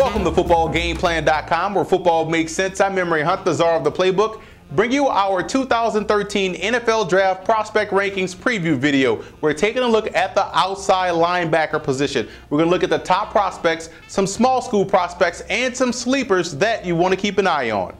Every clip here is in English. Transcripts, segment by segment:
Welcome to FootballGamePlan.com, where football makes sense. I'm Memory Hunt, the czar of the playbook. Bring you our 2013 NFL Draft Prospect Rankings preview video. We're taking a look at the outside linebacker position. We're going to look at the top prospects, some small school prospects, and some sleepers that you want to keep an eye on.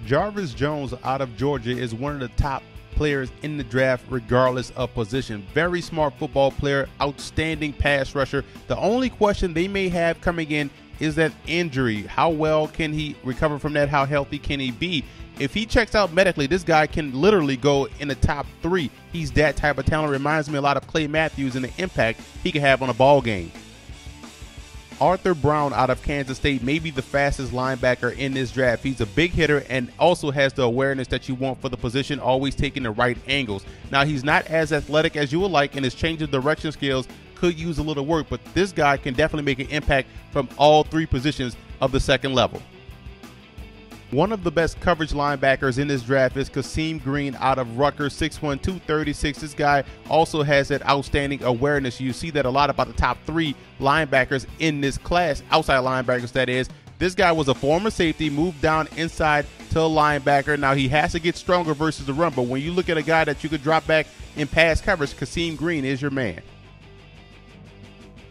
Jarvis Jones out of Georgia is one of the top players in the draft regardless of position. Very smart football player, outstanding pass rusher. The only question they may have coming in is that injury. How well can he recover from that? How healthy can he be? If he checks out medically, this guy can literally go in the top 3. He's that type of talent. Reminds me a lot of Clay Matthews and the impact he can have on a ball game. Arthur Brown out of Kansas State may be the fastest linebacker in this draft. He's a big hitter and also has the awareness that you want for the position, always taking the right angles. Now, he's not as athletic as you would like, and his change of direction skills could use a little work, but this guy can definitely make an impact from all 3 positions of the second level. One of the best coverage linebackers in this draft is Khaseem Greene out of Rutgers, 6'1", 236. This guy also has that outstanding awareness. You see that a lot about the top 3 linebackers in this class, outside linebackers that is. This guy was a former safety, moved down inside to a linebacker. Now he has to get stronger versus the run, but when you look at a guy that you could drop back in pass coverage, Khaseem Greene is your man.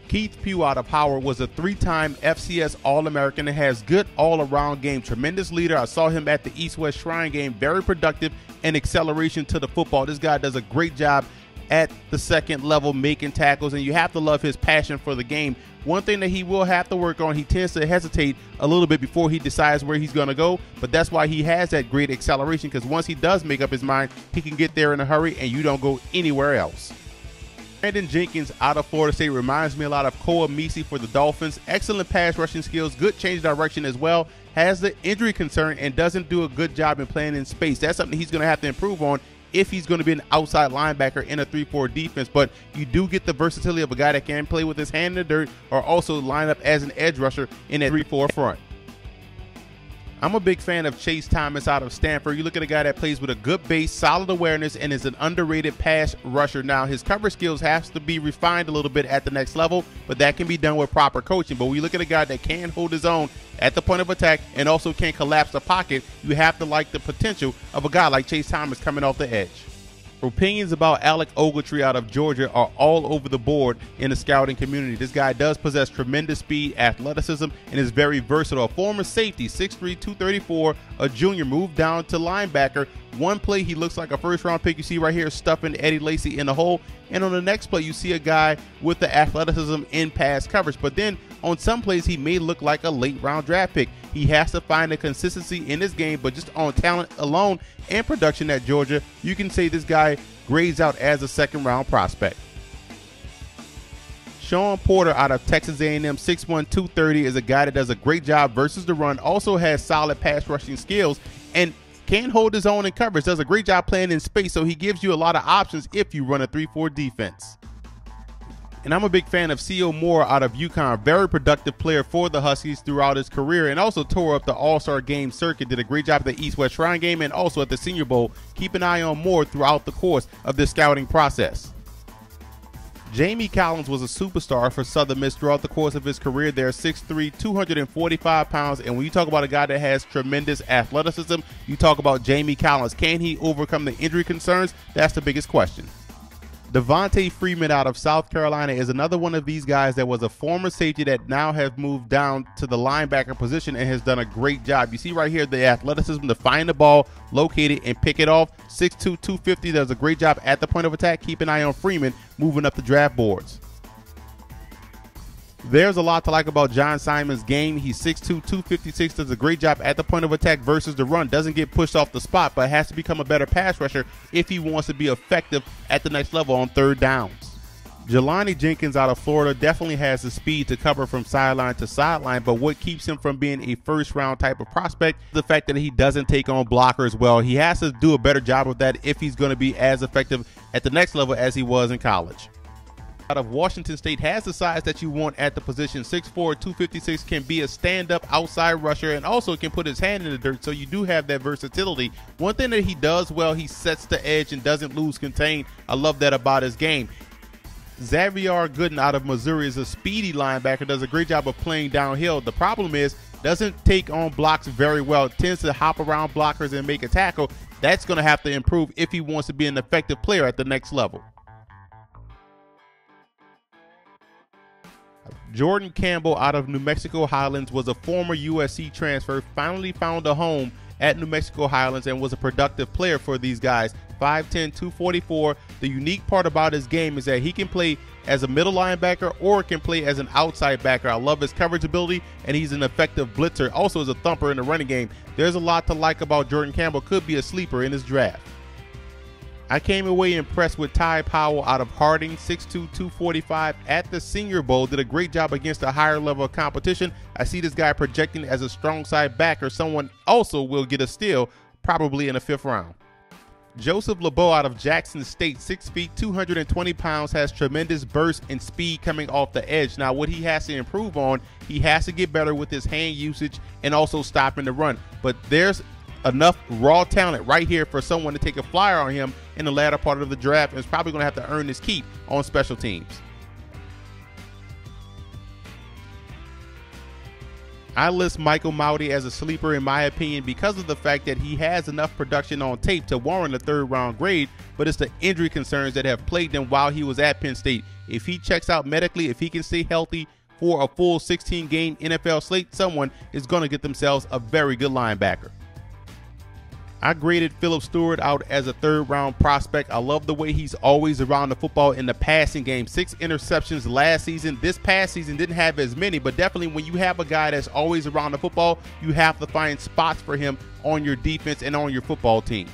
Keith Pugh out of Howard was a 3-time FCS All-American and has good all-around game. Tremendous leader. I saw him at the East-West Shrine game. Very productive and acceleration to the football. This guy does a great job at the second level making tackles, and you have to love his passion for the game. One thing that he will have to work on, he tends to hesitate a little bit before he decides where he's going to go, but that's why he has that great acceleration, because once he does make up his mind, he can get there in a hurry and you don't go anywhere else. Brandon Jenkins out of Florida State reminds me a lot of Koa Misi for the Dolphins. Excellent pass rushing skills, good change direction as well. Has the injury concern and doesn't do a good job in playing in space. That's something he's going to have to improve on if he's going to be an outside linebacker in a 3-4 defense. But you do get the versatility of a guy that can play with his hand in the dirt or also line up as an edge rusher in that 3-4 front. I'm a big fan of Chase Thomas out of Stanford. You look at a guy that plays with a good base, solid awareness, and is an underrated pass rusher. Now, his coverage skills have to be refined a little bit at the next level, but that can be done with proper coaching. But when you look at a guy that can hold his own at the point of attack and also can collapse the pocket, you have to like the potential of a guy like Chase Thomas coming off the edge. Opinions about Alec Ogletree out of Georgia are all over the board in the scouting community. This guy does possess tremendous speed, athleticism, and is very versatile. A former safety, 6'3", 234, a junior, moved down to linebacker. One play, he looks like a first-round pick. You see right here, stuffing Eddie Lacy in the hole. And on the next play, you see a guy with the athleticism in pass coverage. But then on some plays, he may look like a late-round draft pick. He has to find a consistency in his game, but just on talent alone and production at Georgia, you can say this guy grades out as a second-round prospect. Shawn Porter out of Texas A&M, 6'1", 230, is a guy that does a great job versus the run, also has solid pass rushing skills, and can hold his own in coverage. Does a great job playing in space, so he gives you a lot of options if you run a 3-4 defense. And I'm a big fan of C.O. Moore out of UConn. Very productive player for the Huskies throughout his career, and also tore up the All-Star game circuit. Did a great job at the East-West Shrine game and also at the Senior Bowl. Keep an eye on Moore throughout the course of this scouting process. Jamie Collins was a superstar for Southern Miss throughout the course of his career there, 6'3", 245 pounds. And when you talk about a guy that has tremendous athleticism, you talk about Jamie Collins. Can he overcome the injury concerns? That's the biggest question. Devonta Freeman out of South Carolina is another one of these guys that was a former safety that now has moved down to the linebacker position and has done a great job. You see right here the athleticism to find the ball, locate it, and pick it off. 6'2", 250, does a great job at the point of attack. Keep an eye on Freeman moving up the draft boards. There's a lot to like about John Simon's game. He's 6'2", 256, does a great job at the point of attack versus the run. Doesn't get pushed off the spot, but has to become a better pass rusher if he wants to be effective at the next level on third downs. Jelani Jenkins out of Florida definitely has the speed to cover from sideline to sideline, but what keeps him from being a first-round type of prospect is the fact that he doesn't take on blockers well. He has to do a better job of that if he's going to be as effective at the next level as he was in college. Out of Washington State has the size that you want at the position. 6'4", 256, can be a stand-up outside rusher and also can put his hand in the dirt, so you do have that versatility. One thing that he does well, he sets the edge and doesn't lose contain. I love that about his game. Xavier Gooden out of Missouri is a speedy linebacker, does a great job of playing downhill. The problem is, doesn't take on blocks very well, tends to hop around blockers and make a tackle. That's going to have to improve if he wants to be an effective player at the next level. Jordan Campbell out of New Mexico Highlands was a former USC transfer, finally found a home at New Mexico Highlands and was a productive player for these guys. 5'10", 244. The unique part about his game is that he can play as a middle linebacker or can play as an outside backer. I love his coverage ability, and he's an effective blitzer. Also is a thumper in the running game. There's a lot to like about Jordan Campbell. Could be a sleeper in his draft. I came away impressed with Ty Powell out of Harding, 6'2", 245 at the Senior Bowl. Did a great job against a higher level of competition. I see this guy projecting as a strong side backer. Someone also will get a steal, probably in the 5th round. Joseph Lebeau out of Jackson State, 6 feet, 220 pounds, has tremendous burst and speed coming off the edge. Now, what he has to improve on, he has to get better with his hand usage and also stopping the run. But there's enough raw talent right here for someone to take a flyer on him in the latter part of the draft, and is probably going to have to earn his keep on special teams. I list Michael Mauti as a sleeper in my opinion because of the fact that he has enough production on tape to warrant a 3rd round grade, but it's the injury concerns that have plagued him while he was at Penn State. If he checks out medically, if he can stay healthy for a full 16-game NFL slate, someone is going to get themselves a very good linebacker. I graded Phillip Steward out as a 3rd round prospect. I love the way he's always around the football in the passing game. 6 interceptions last season. This past season didn't have as many, but definitely when you have a guy that's always around the football, you have to find spots for him on your defense and on your football team.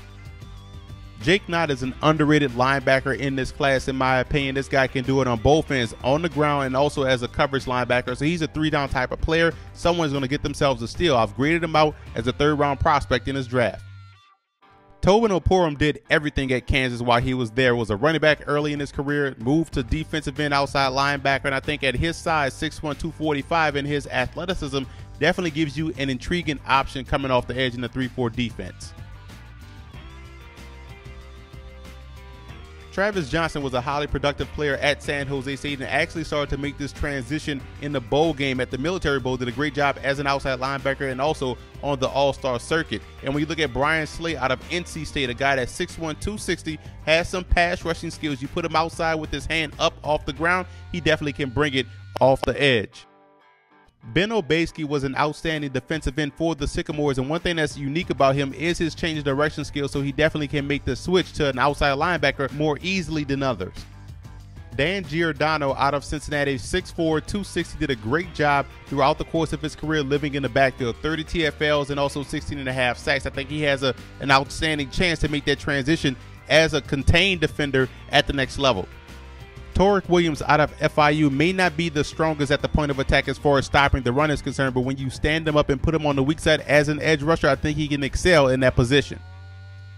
Jake Knott is an underrated linebacker in this class, in my opinion. This guy can do it on both ends, on the ground and also as a coverage linebacker. So he's a 3-down type of player. Someone's going to get themselves a steal. I've graded him out as a 3rd round prospect in his draft. Tobin Oporum did everything at Kansas while he was there. Was a running back early in his career, moved to defensive end, outside linebacker, and I think at his size, 6'1", 245, and his athleticism definitely gives you an intriguing option coming off the edge in the 3-4 defense. Travis Johnson was a highly productive player at San Jose State and actually started to make this transition in the bowl game at the Military Bowl. Did a great job as an outside linebacker and also on the All-Star circuit. And when you look at Brian Slay out of NC State, a guy that's 6'1", 260, has some pass rushing skills. You put him outside with his hand up off the ground, he definitely can bring it off the edge. Ben Obasky was an outstanding defensive end for the Sycamores, and one thing that's unique about him is his change of direction skills, so he definitely can make the switch to an outside linebacker more easily than others. Dan Giordano out of Cincinnati, 6'4", 260, did a great job throughout the course of his career living in the backfield. 30 TFLs and also 16.5 sacks. I think he has an outstanding chance to make that transition as a contained defender at the next level. Taurus Williams out of FIU may not be the strongest at the point of attack as far as stopping the run is concerned, but when you stand him up and put him on the weak side as an edge rusher, I think he can excel in that position.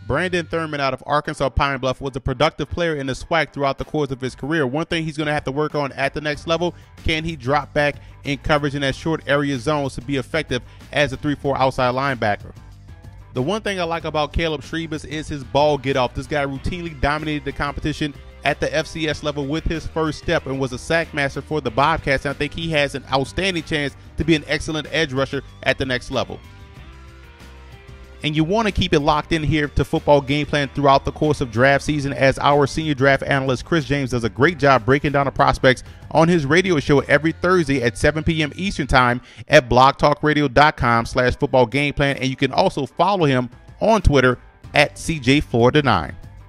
Brandon Thurman out of Arkansas Pine Bluff was a productive player in the SWAC throughout the course of his career. One thing he's going to have to work on at the next level, can he drop back in coverage in that short area zones to be effective as a 3-4 outside linebacker. The one thing I like about Caleb Shrebus is his ball get off. This guy routinely dominated the competition at the FCS level with his first step and was a sack master for the Bobcats. And I think he has an outstanding chance to be an excellent edge rusher at the next level. And you want to keep it locked in here to Football Game Plan throughout the course of draft season, as our senior draft analyst Chris James does a great job breaking down the prospects on his radio show every Thursday at 7 p.m. Eastern time at blogtalkradio.com/footballgameplan. And you can also follow him on Twitter at CJFlorida9.